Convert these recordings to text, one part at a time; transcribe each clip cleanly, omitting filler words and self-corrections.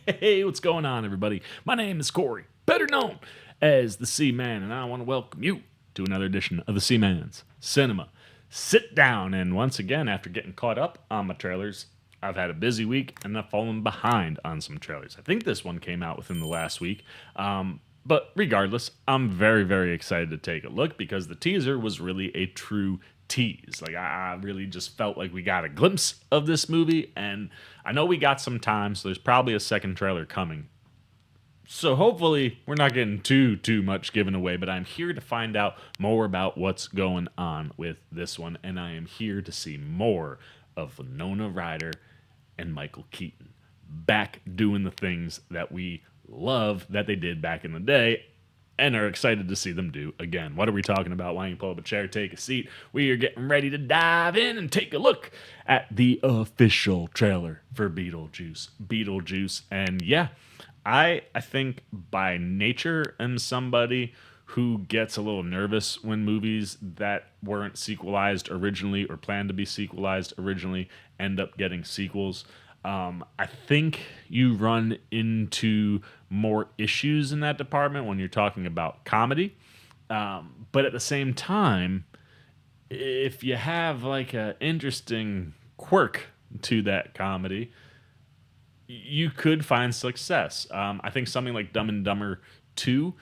Hey, what's going on, everybody? My name is Corey, better known as the C-Man, and I want to welcome you to another edition of the C-Man's Cinema Sit Down. And once again, after getting caught up on my trailers, I've had a busy week and I've fallen behind on some trailers. I think this one came out within the last week. But regardless, I'm very, very excited to take a look because the teaser was really a true tease. Like, I really just felt like we got a glimpse of this movie, and I know we got some time, so there's probably a second trailer coming. So hopefully we're not getting too much given away, but I'm here to find out more about what's going on with this one, and I am here to see more of Winona Ryder and Michael Keaton back doing the things that we love that they did back in the day and are excited to see them do again. What are we talking about? Why don't you pull up a chair, take a seat? We are getting ready to dive in and take a look at the official trailer for Beetlejuice. And yeah, I think by nature am somebody who gets a little nervous when movies that weren't sequelized originally or planned to be sequelized originally end up getting sequels. I think you run into more issues in that department when you're talking about comedy. But at the same time, if you have like an interesting quirk to that comedy, you could find success. I think something like Dumb and Dumber 2,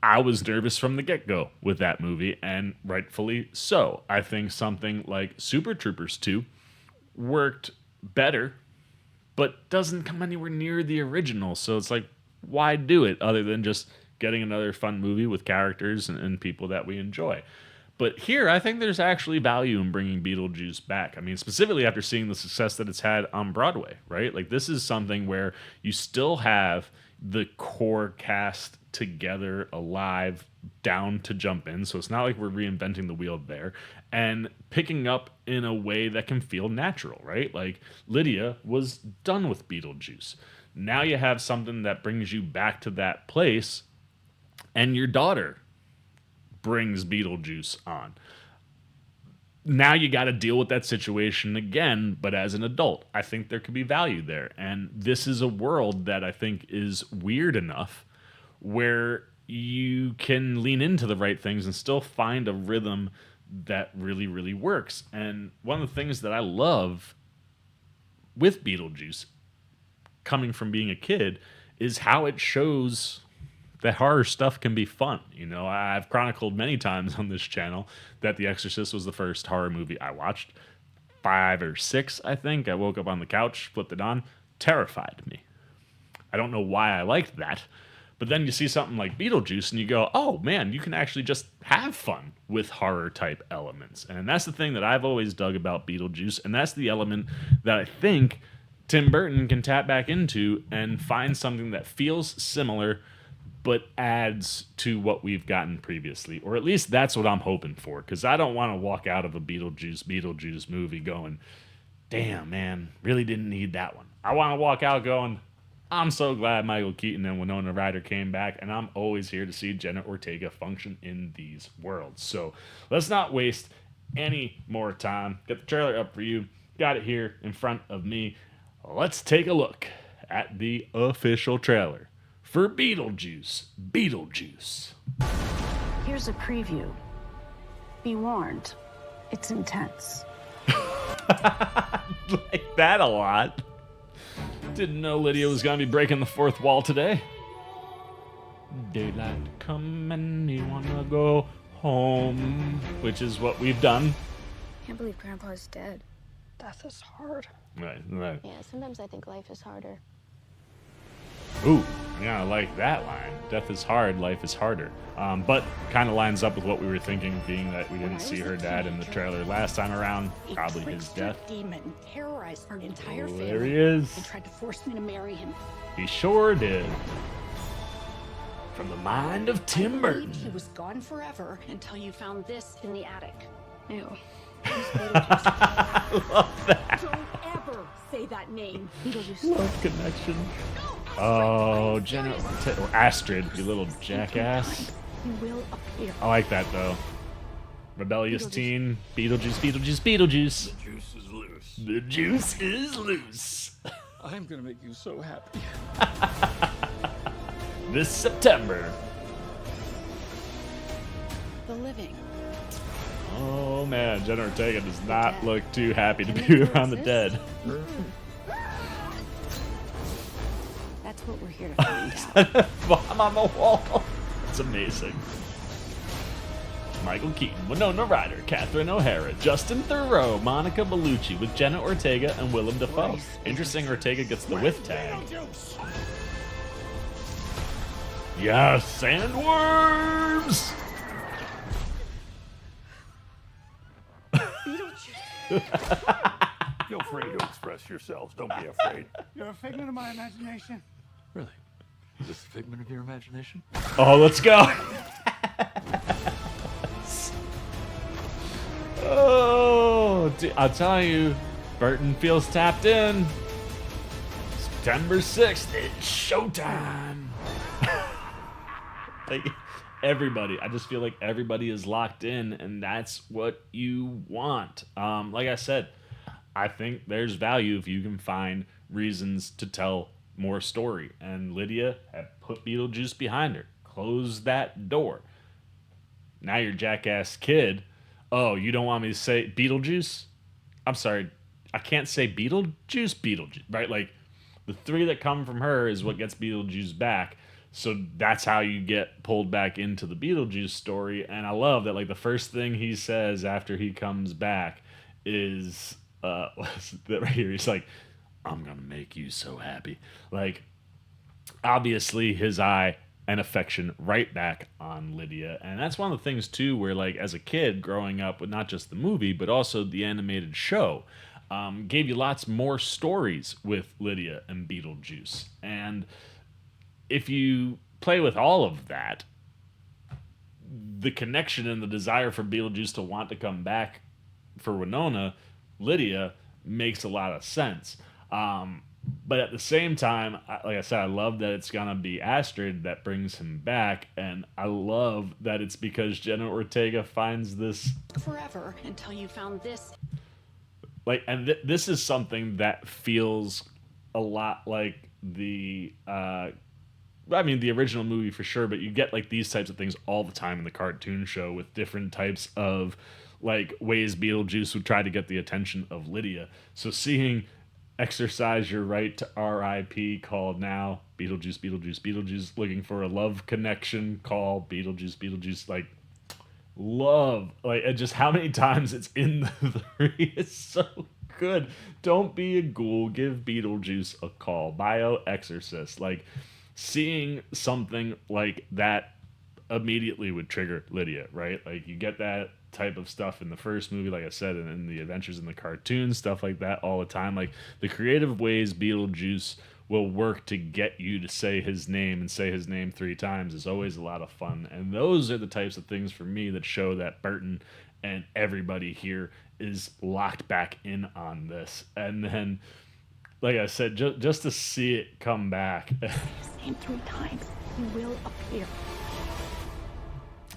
I was nervous from the get-go with that movie, and rightfully so. I think something like Super Troopers 2 worked better, but doesn't come anywhere near the original. So it's like, why do it other than just getting another fun movie with characters and people that we enjoy? But here, I think there's actually value in bringing Beetlejuice back. I mean, specifically after seeing the success that it's had on Broadway, right? Like, this is something where you still have the core cast together, alive, down to jump in. So it's not like we're reinventing the wheel there. And picking up in a way that can feel natural, right? Like, Lydia was done with Beetlejuice. Now you have something that brings you back to that place, and your daughter brings Beetlejuice on. Now you got to deal with that situation again, but as an adult. I think there could be value there. And this is a world that I think is weird enough where you can lean into the right things and still find a rhythm that really, really works. And one of the things that I love with Beetlejuice, coming from being a kid, is how it shows that horror stuff can be fun. You know, I've chronicled many times on this channel that The Exorcist was the first horror movie I watched. 5 or 6, I think. I woke up on the couch, flipped it on, terrified me. I don't know why I liked that. But then you see something like Beetlejuice and you go, oh man, you can actually just have fun with horror type elements. And that's the thing that I've always dug about Beetlejuice. And that's the element that I think Tim Burton can tap back into and find something that feels similar but adds to what we've gotten previously. Or at least that's what I'm hoping for. Because I don't want to walk out of a Beetlejuice movie going, damn, man, really didn't need that one. I want to walk out going, I'm so glad Michael Keaton and Winona Ryder came back, and I'm always here to see Jenna Ortega function in these worlds. So let's not waste any more time. Get the trailer up for you. Got it here in front of me. Let's take a look at the official trailer for Beetlejuice Here's a preview. Be warned, it's intense. Like that a lot. Didn't know Lydia was going to be breaking the fourth wall today. Daylight come and you want to go home, which is what we've done. Can't believe Grandpa's dead. Death is hard. Right. Yeah, sometimes I think life is harder. Ooh, yeah, I like that line. Death is hard, life is harder. But kind of lines up with what we were thinking, being that we didn't see her dad in the trailer last time around. Probably his death. Demon terrorized our entire family. There he is. And tried to force me to marry him. He sure did. From the mind of Tim Burton. He was gone forever until you found this in the attic. Ew. I love that. Don't ever say that name. Love connection. Oh, Jenna or Astrid, you little jackass. You will appear. I like that though. Rebellious teen, Beetlejuice. The juice is loose. The juice is loose. I'm gonna make you so happy. This September. The living. Oh man, Jenna Ortega does not look too happy to be around the dead. That's what we're here to find out. Bomb on the wall. It's amazing. Michael Keaton, Winona Ryder, Catherine O'Hara, Justin Theroux, Monica Bellucci with Jenna Ortega and Willem Dafoe. Interesting, Ortega gets the whiff tag. Yes, sandworms! Feel free to express yourselves. Don't be afraid. You're a figment of my imagination. Really? Is this a figment of your imagination? Oh, let's go. Oh, I'll tell you, Burton feels tapped in. September 6th, it's showtime. Like, everybody, I just feel like everybody is locked in, and that's what you want. Like I said, I think there's value if you can find reasons to tell more story. And Lydia had put Beetlejuice behind her, closed that door. Now you're jackass kid. Oh, you don't want me to say Beetlejuice? I'm sorry, I can't say Beetlejuice, right? Like, the three that come from her is what gets Beetlejuice back. So that's how you get pulled back into the Beetlejuice story. And I love that, like, the first thing he says after he comes back is, what's that right here? He's like, I'm going to make you so happy. Like, obviously his eye and affection right back on Lydia. And that's one of the things, too, where, like, as a kid growing up with not just the movie, but also the animated show, gave you lots more stories with Lydia and Beetlejuice. And if you play with all of that, the connection and the desire for Beetlejuice to want to come back for Winona, Lydia, makes a lot of sense. But at the same time, like I said, I love that it's going to be Astrid that brings him back. And I love that it's because Jenna Ortega finds this Forever until you found this. like, and this is something that feels a lot like the the original movie for sure, but you get like these types of things all the time in the cartoon show with different types of like ways Beetlejuice would try to get the attention of Lydia. So seeing Exercise Your Right to R.I.P. called now, Beetlejuice, looking for a love connection, call Beetlejuice, like, love, like, and just how many times it's in the three is so good. Don't be a ghoul, give Beetlejuice a call. Bio-exorcist, like, seeing something like that immediately would trigger Lydia, right? Like, you get that type of stuff in the first movie, like I said, and in the adventures in the cartoon, stuff like that all the time. Like, the creative ways Beetlejuice will work to get you to say his name and say his name 3 times is always a lot of fun. And those are the types of things for me that show that Burton and everybody here is locked back in on this. And then, like I said, just to see it come back. Name 3 times. He will appear.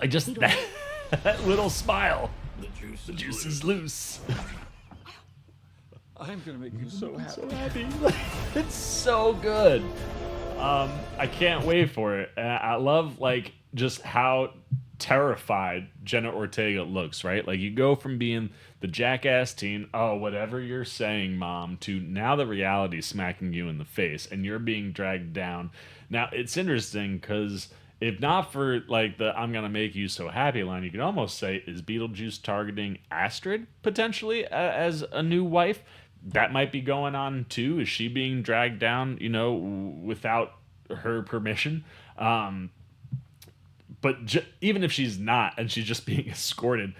I just, that little smile. The Juice is loose. I'm gonna make you so happy. So happy. It's so good. I can't wait for it. And I love, like, just how terrified Jenna Ortega looks, right? Like, you go from being the jackass teen, oh, whatever you're saying, mom, to now the reality smacking you in the face and you're being dragged down. Now, it's interesting because if not for, like, the I'm gonna make you so happy line, you could almost say, is Beetlejuice targeting Astrid potentially as a new wife? That might be going on too. Is she being dragged down, without her permission? But even if she's not, and she's just being escorted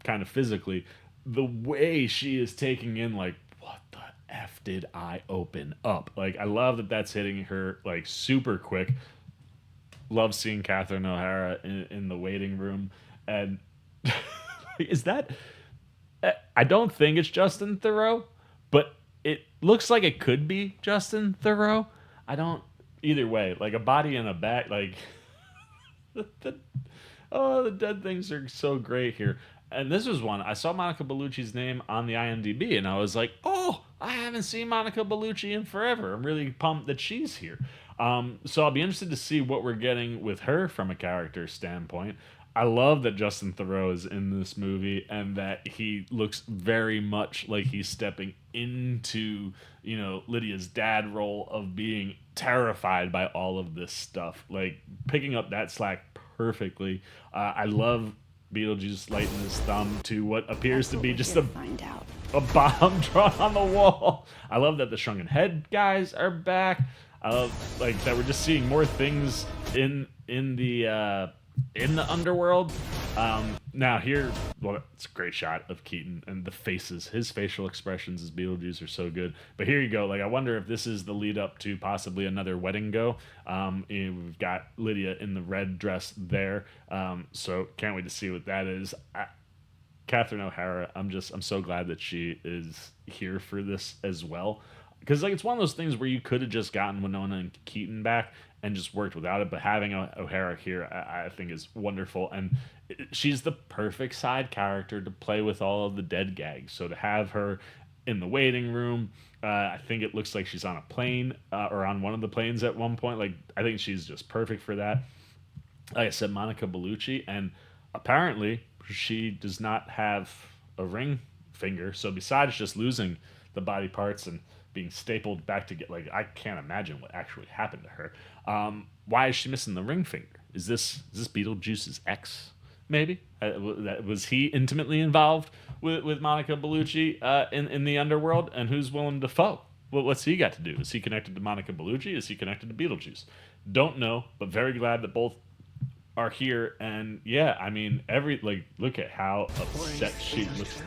kind of physically, the way she is taking in, like, what the F did I open up? Like, I love that that's hitting her, like, super quick. Love seeing Catherine O'Hara in the waiting room. And is that... I don't think it's Justin Theroux, but it looks like it could be Justin Theroux. I don't... Either way, like, a body and a bat, like... the dead things are so great here. And this was one, I saw Monica Bellucci's name on the IMDb, and I was like, oh, I haven't seen Monica Bellucci in forever. I'm really pumped that she's here. So I'll be interested to see what we're getting with her from a character standpoint. I love that Justin Theroux is in this movie and that he looks very much like he's stepping into, Lydia's dad role of being terrified by all of this stuff. Like, picking up that slack perfectly. I love Beetlejuice lighting his thumb to what appears to be just a bomb drawn on the wall. I love that the Shrunken Head guys are back. I love that we're just seeing more things in the underworld. Now here, it's a great shot of Keaton and the faces. His facial expressions as Beetlejuice are so good. But here you go. I wonder if this is the lead up to possibly another wedding go. We've got Lydia in the red dress there. So can't wait to see what that is. Catherine O'Hara, I'm so glad that she is here for this as well. Because it's one of those things where you could have just gotten Winona and Keaton back and just worked without it, but having O'Hara here, I think, is wonderful. And she's the perfect side character to play with all of the dead gags. So to have her in the waiting room, I think it looks like she's on a plane or on one of the planes at one point. I think she's just perfect for that. Like I said, Monica Bellucci, and apparently she does not have a ring finger. So besides just losing the body parts and being stapled back together, I can't imagine what actually happened to her. Why is she missing the ring finger? Is this Beetlejuice's ex? Maybe was he intimately involved with Monica Bellucci in the underworld? And who's Willem Dafoe? What's he got to do? Is he connected to Monica Bellucci? Is he connected to Beetlejuice? Don't know, but very glad that both are here. And yeah, I mean, look at how upset she looks,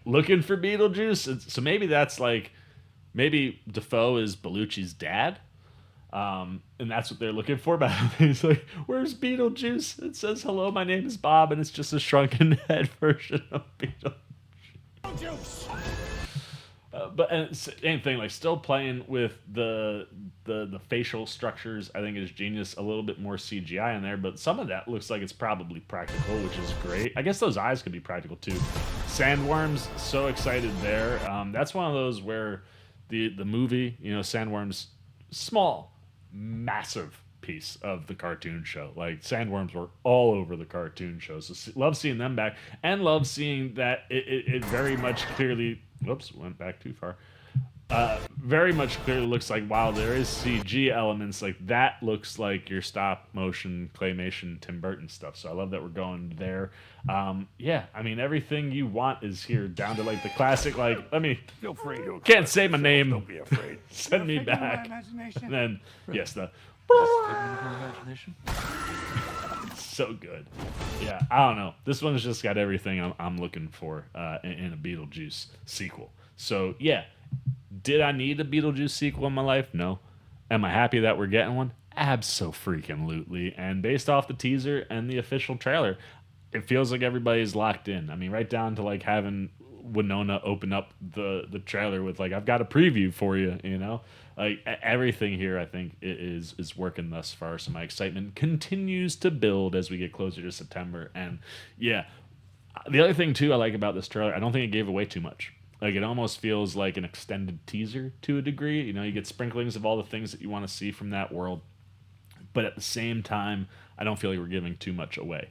looking for Beetlejuice. So maybe that's maybe Defoe is Bellucci's dad, and that's what they're looking for. But he's like, where's Beetlejuice? It says, hello, my name is Bob, and it's just a shrunken head version of Beetlejuice. But same thing, still playing with the facial structures, I think is genius. A little bit more CGI in there, but some of that looks like it's probably practical, which is great. I guess those eyes could be practical too. Sandworms, so excited there. That's one of those where the movie, Sandworms, small, massive piece of the cartoon show. Sandworms were all over the cartoon show, so love seeing them back, and love seeing that it very much clearly. Whoops, went back too far. Very much clearly looks like, while there is CG elements, that looks like your stop motion claymation Tim Burton stuff. So I love that we're going there. Yeah, I mean, everything you want is here, down to the classic, let me, Feel free to can't say my name. Don't be afraid. Send me Figment of my back. imagination. And then, yes, the Imagination. so good. Yeah, I don't know. This one's just got everything I'm looking for in a Beetlejuice sequel. So yeah, did I need a Beetlejuice sequel in my life? No. Am I happy that we're getting one? Abso-freaking-lutely. And based off the teaser and the official trailer, it feels like everybody's locked in. I mean, right down to having Winona open up the trailer with I've got a preview for you, everything here I think is working thus far. So my excitement continues to build as we get closer to September. And yeah, the other thing too I like about this trailer, I don't think it gave away too much. It almost feels like an extended teaser to a degree. You get sprinklings of all the things that you want to see from that world, but at the same time I don't feel like we're giving too much away.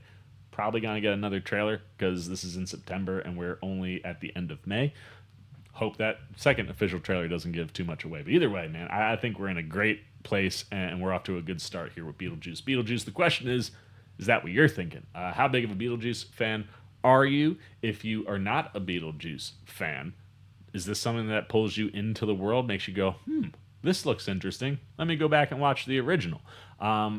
Probably gonna get another trailer because this is in September and we're only at the end of May. Hope that second official trailer doesn't give too much away. But either way, man, I think we're in a great place and we're off to a good start here with Beetlejuice. Beetlejuice, the question is that what you're thinking? How big of a Beetlejuice fan are you? If you are not a Beetlejuice fan, is this something that pulls you into the world, makes you go, this looks interesting, let me go back and watch the original?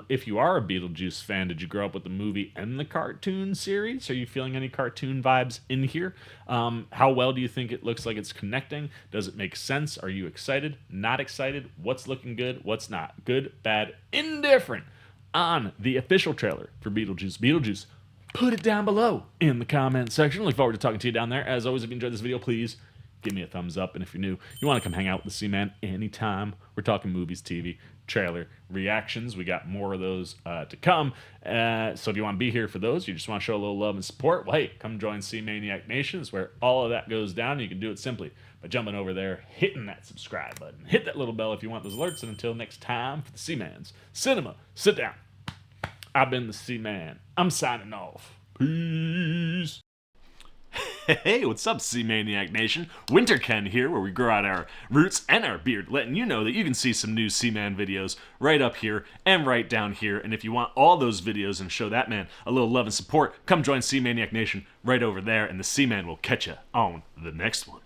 If you are a Beetlejuice fan, did you grow up with the movie and the cartoon series? Are you feeling any cartoon vibes in here? How well do you think it looks like it's connecting? Does it make sense? Are you excited? Not excited? What's looking good? What's not? Good, bad, indifferent? On the official trailer for Beetlejuice, put it down below in the comment section. Look forward to talking to you down there. As always, if you enjoyed this video, please give me a thumbs up. And if you're new, you want to come hang out with the C-Man anytime. We're talking movies, TV, trailer, reactions. We got more of those to come. So if you want to be here for those, you just want to show a little love and support, well, hey, come join C-Maniac Nation. It's where all of that goes down. You can do it simply by jumping over there, hitting that subscribe button. Hit that little bell if you want those alerts. And until next time, for the Seaman's Cinema Sit Down, I've been the Seaman. I'm signing off. Peace. Hey, what's up, Sea-Maniac Nation? Winter Ken here, where we grow out our roots and our beard, letting you know that you can see some new Seaman videos right up here and right down here. And if you want all those videos and show that man a little love and support, come join Sea-Maniac Nation right over there, and the Seaman will catch you on the next one.